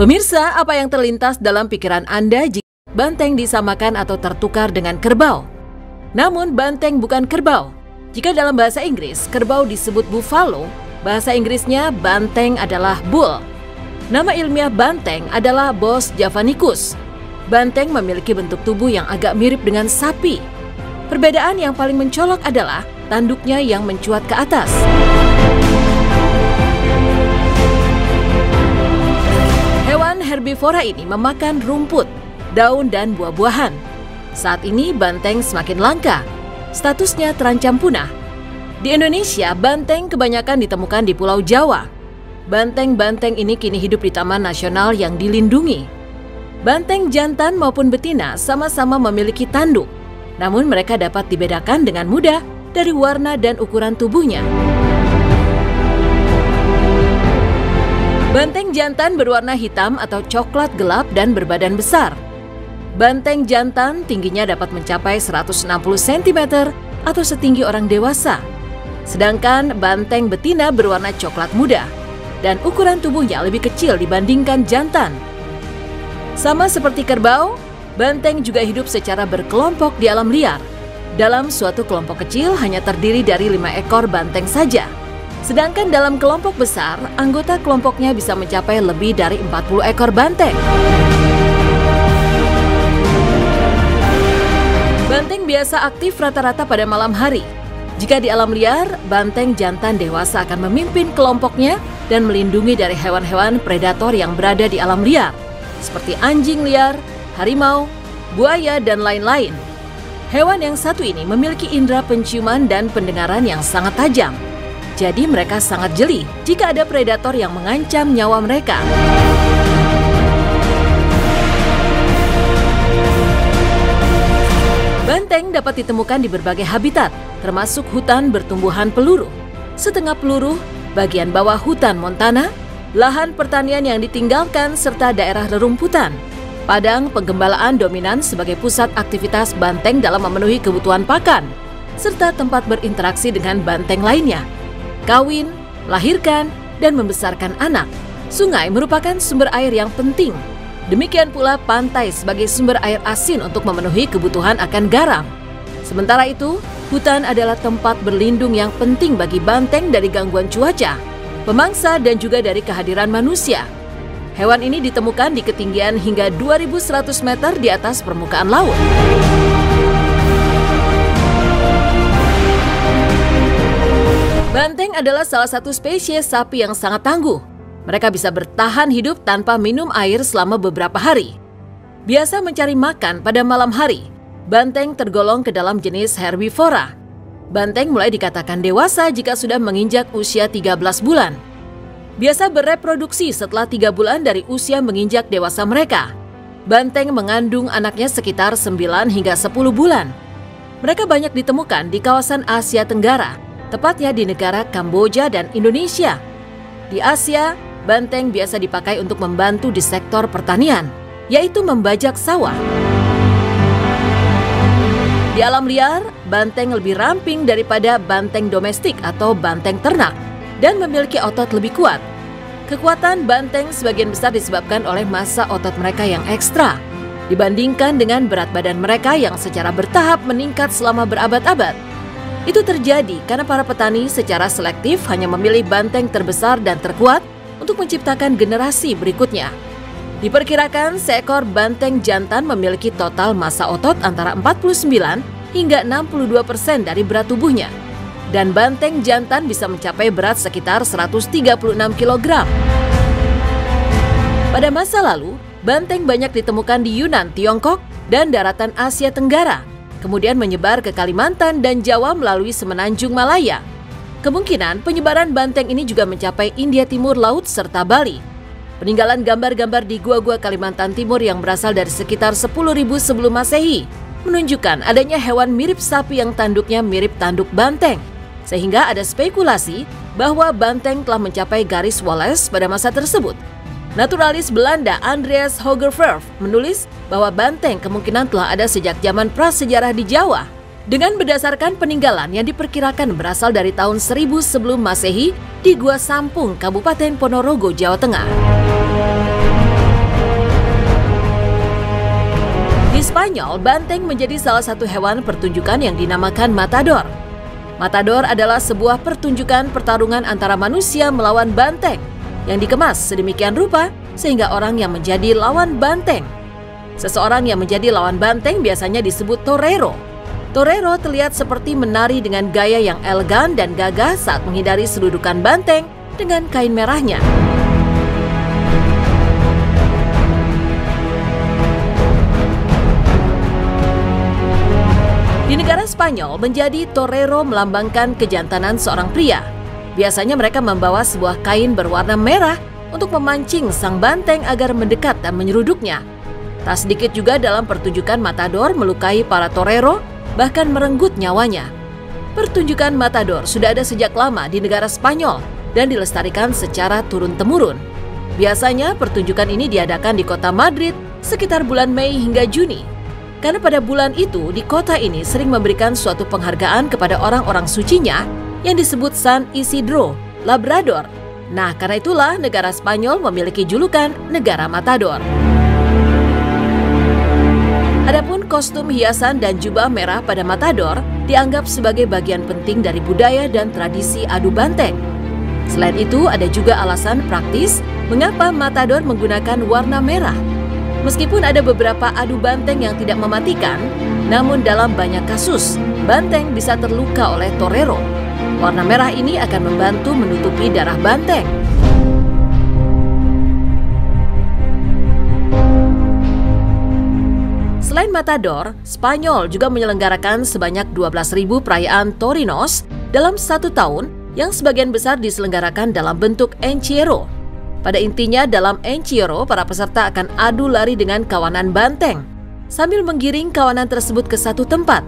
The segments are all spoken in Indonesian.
Pemirsa, apa yang terlintas dalam pikiran Anda jika banteng disamakan atau tertukar dengan kerbau? Namun banteng bukan kerbau. Jika dalam bahasa Inggris, kerbau disebut buffalo, bahasa Inggrisnya banteng adalah bull. Nama ilmiah banteng adalah Bos javanicus. Banteng memiliki bentuk tubuh yang agak mirip dengan sapi. Perbedaan yang paling mencolok adalah tanduknya yang mencuat ke atas. Hewan herbivora ini memakan rumput, daun, dan buah-buahan. Saat ini banteng semakin langka. Statusnya terancam punah. Di Indonesia, banteng kebanyakan ditemukan di Pulau Jawa. Banteng-banteng ini kini hidup di Taman Nasional yang dilindungi. Banteng jantan maupun betina sama-sama memiliki tanduk. Namun mereka dapat dibedakan dengan mudah dari warna dan ukuran tubuhnya. Banteng jantan berwarna hitam atau coklat gelap dan berbadan besar. Banteng jantan tingginya dapat mencapai 160 cm atau setinggi orang dewasa. Sedangkan banteng betina berwarna coklat muda dan ukuran tubuhnya lebih kecil dibandingkan jantan. Sama seperti kerbau, banteng juga hidup secara berkelompok di alam liar. Dalam suatu kelompok kecil hanya terdiri dari 5 ekor banteng saja. Sedangkan dalam kelompok besar, anggota kelompoknya bisa mencapai lebih dari 40 ekor banteng. Banteng biasa aktif rata-rata pada malam hari. Jika di alam liar, banteng jantan dewasa akan memimpin kelompoknya dan melindungi dari hewan-hewan predator yang berada di alam liar, seperti anjing liar, harimau, buaya, dan lain-lain. Hewan yang satu ini memiliki indera penciuman dan pendengaran yang sangat tajam. Jadi mereka sangat jeli jika ada predator yang mengancam nyawa mereka. Banteng dapat ditemukan di berbagai habitat, termasuk hutan bertumbuhan peluru, setengah peluru, bagian bawah hutan montana, lahan pertanian yang ditinggalkan, serta daerah rerumputan. Padang penggembalaan dominan sebagai pusat aktivitas banteng dalam memenuhi kebutuhan pakan, serta tempat berinteraksi dengan banteng lainnya. Kawin, melahirkan, dan membesarkan anak. Sungai merupakan sumber air yang penting. Demikian pula pantai sebagai sumber air asin untuk memenuhi kebutuhan akan garam. Sementara itu, hutan adalah tempat berlindung yang penting bagi banteng dari gangguan cuaca, pemangsa, dan juga dari kehadiran manusia. Hewan ini ditemukan di ketinggian hingga 2.100 meter di atas permukaan laut. Banteng adalah salah satu spesies sapi yang sangat tangguh. Mereka bisa bertahan hidup tanpa minum air selama beberapa hari. Biasa mencari makan pada malam hari. Banteng tergolong ke dalam jenis herbivora. Banteng mulai dikatakan dewasa jika sudah menginjak usia 13 bulan. Biasa bereproduksi setelah 3 bulan dari usia menginjak dewasa mereka. Banteng mengandung anaknya sekitar 9 hingga 10 bulan. Mereka banyak ditemukan di kawasan Asia Tenggara, tepatnya di negara Kamboja dan Indonesia. Di Asia, banteng biasa dipakai untuk membantu di sektor pertanian, yaitu membajak sawah. Di alam liar, banteng lebih ramping daripada banteng domestik atau banteng ternak dan memiliki otot lebih kuat. Kekuatan banteng sebagian besar disebabkan oleh massa otot mereka yang ekstra, dibandingkan dengan berat badan mereka yang secara bertahap meningkat selama berabad-abad. Itu terjadi karena para petani secara selektif hanya memilih banteng terbesar dan terkuat untuk menciptakan generasi berikutnya. Diperkirakan seekor banteng jantan memiliki total massa otot antara 49 hingga 62% dari berat tubuhnya. Dan banteng jantan bisa mencapai berat sekitar 136 kg. Pada masa lalu, banteng banyak ditemukan di Yunan, Tiongkok, dan daratan Asia Tenggara. Kemudian menyebar ke Kalimantan dan Jawa melalui semenanjung Malaya. Kemungkinan penyebaran banteng ini juga mencapai India Timur Laut serta Bali. Peninggalan gambar-gambar di gua-gua Kalimantan Timur yang berasal dari sekitar 10.000 sebelum Masehi menunjukkan adanya hewan mirip sapi yang tanduknya mirip tanduk banteng. Sehingga ada spekulasi bahwa banteng telah mencapai garis Wallace pada masa tersebut. Naturalis Belanda Andreas Hogeverf menulis bahwa banteng kemungkinan telah ada sejak zaman prasejarah di Jawa dengan berdasarkan peninggalan yang diperkirakan berasal dari tahun 1000 sebelum Masehi di Gua Sampung, Kabupaten Ponorogo, Jawa Tengah. Spanyol, banteng menjadi salah satu hewan pertunjukan yang dinamakan matador. Matador adalah sebuah pertunjukan pertarungan antara manusia melawan banteng yang dikemas sedemikian rupa sehingga orang yang menjadi lawan banteng. Seseorang yang menjadi lawan banteng biasanya disebut torero. Torero terlihat seperti menari dengan gaya yang elegan dan gagah saat menghindari sedudukan banteng dengan kain merahnya. Di negara Spanyol, menjadi torero melambangkan kejantanan seorang pria. Biasanya mereka membawa sebuah kain berwarna merah untuk memancing sang banteng agar mendekat dan menyeruduknya. Tak sedikit juga dalam pertunjukan matador melukai para torero, bahkan merenggut nyawanya. Pertunjukan matador sudah ada sejak lama di negara Spanyol dan dilestarikan secara turun-temurun. Biasanya pertunjukan ini diadakan di kota Madrid sekitar bulan Mei hingga Juni. Karena pada bulan itu di kota ini sering memberikan suatu penghargaan kepada orang-orang sucinya yang disebut San Isidro, Labrador. Nah, karena itulah negara Spanyol memiliki julukan negara matador. Adapun kostum hiasan dan jubah merah pada matador dianggap sebagai bagian penting dari budaya dan tradisi adu banteng. Selain itu, ada juga alasan praktis mengapa matador menggunakan warna merah. Meskipun ada beberapa adu banteng yang tidak mematikan, namun dalam banyak kasus, banteng bisa terluka oleh torero. Warna merah ini akan membantu menutupi darah banteng. Selain matador, Spanyol juga menyelenggarakan sebanyak 12.000 perayaan torinos dalam satu tahun yang sebagian besar diselenggarakan dalam bentuk encierro. Pada intinya dalam encierro, para peserta akan adu lari dengan kawanan banteng sambil menggiring kawanan tersebut ke satu tempat.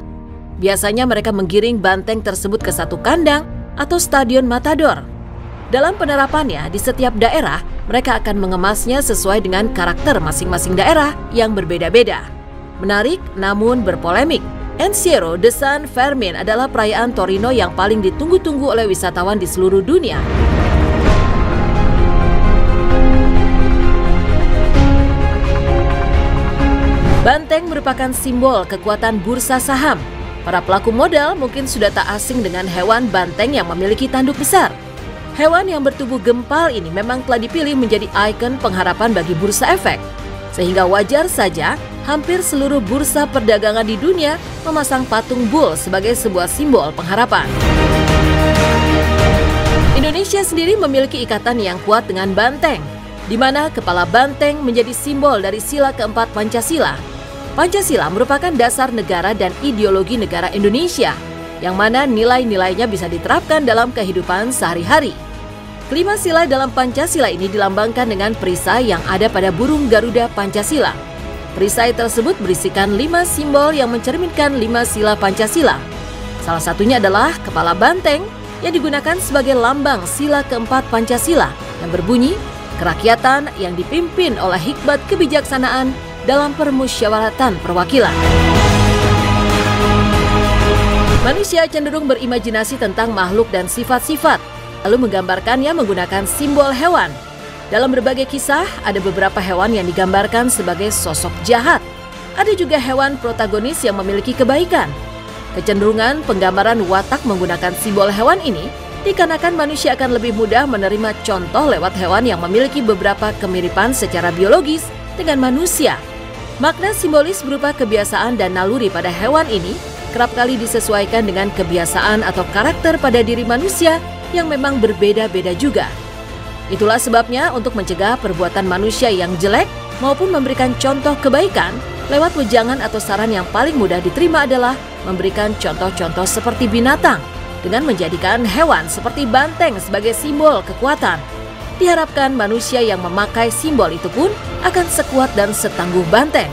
Biasanya mereka menggiring banteng tersebut ke satu kandang atau stadion matador. Dalam penerapannya, di setiap daerah, mereka akan mengemasnya sesuai dengan karakter masing-masing daerah yang berbeda-beda. Menarik namun berpolemik, Encierro de San Fermín adalah perayaan Torino yang paling ditunggu-tunggu oleh wisatawan di seluruh dunia. Banteng merupakan simbol kekuatan bursa saham. Para pelaku modal mungkin sudah tak asing dengan hewan banteng yang memiliki tanduk besar. Hewan yang bertubuh gempal ini memang telah dipilih menjadi ikon pengharapan bagi bursa efek. Sehingga wajar saja hampir seluruh bursa perdagangan di dunia memasang patung bull sebagai sebuah simbol pengharapan. Indonesia sendiri memiliki ikatan yang kuat dengan banteng, di mana kepala banteng menjadi simbol dari sila keempat Pancasila. Pancasila merupakan dasar negara dan ideologi negara Indonesia, yang mana nilai-nilainya bisa diterapkan dalam kehidupan sehari-hari. Kelima sila dalam Pancasila ini dilambangkan dengan perisai yang ada pada burung Garuda Pancasila. Perisai tersebut berisikan 5 simbol yang mencerminkan 5 sila Pancasila. Salah satunya adalah kepala banteng yang digunakan sebagai lambang sila keempat Pancasila yang berbunyi, kerakyatan yang dipimpin oleh hikmat kebijaksanaan dalam permusyawaratan perwakilan. Manusia cenderung berimajinasi tentang makhluk dan sifat-sifat, lalu menggambarkannya menggunakan simbol hewan. Dalam berbagai kisah, ada beberapa hewan yang digambarkan sebagai sosok jahat. Ada juga hewan protagonis yang memiliki kebaikan. Kecenderungan penggambaran watak menggunakan simbol hewan ini dikarenakan manusia akan lebih mudah menerima contoh lewat hewan yang memiliki beberapa kemiripan secara biologis dengan manusia. Makna simbolis berupa kebiasaan dan naluri pada hewan ini kerap kali disesuaikan dengan kebiasaan atau karakter pada diri manusia yang memang berbeda-beda juga. Itulah sebabnya untuk mencegah perbuatan manusia yang jelek maupun memberikan contoh kebaikan, lewat wejangan atau saran yang paling mudah diterima adalah memberikan contoh-contoh seperti binatang dengan menjadikan hewan seperti banteng sebagai simbol kekuatan. Diharapkan manusia yang memakai simbol itu pun akan sekuat dan setangguh banteng.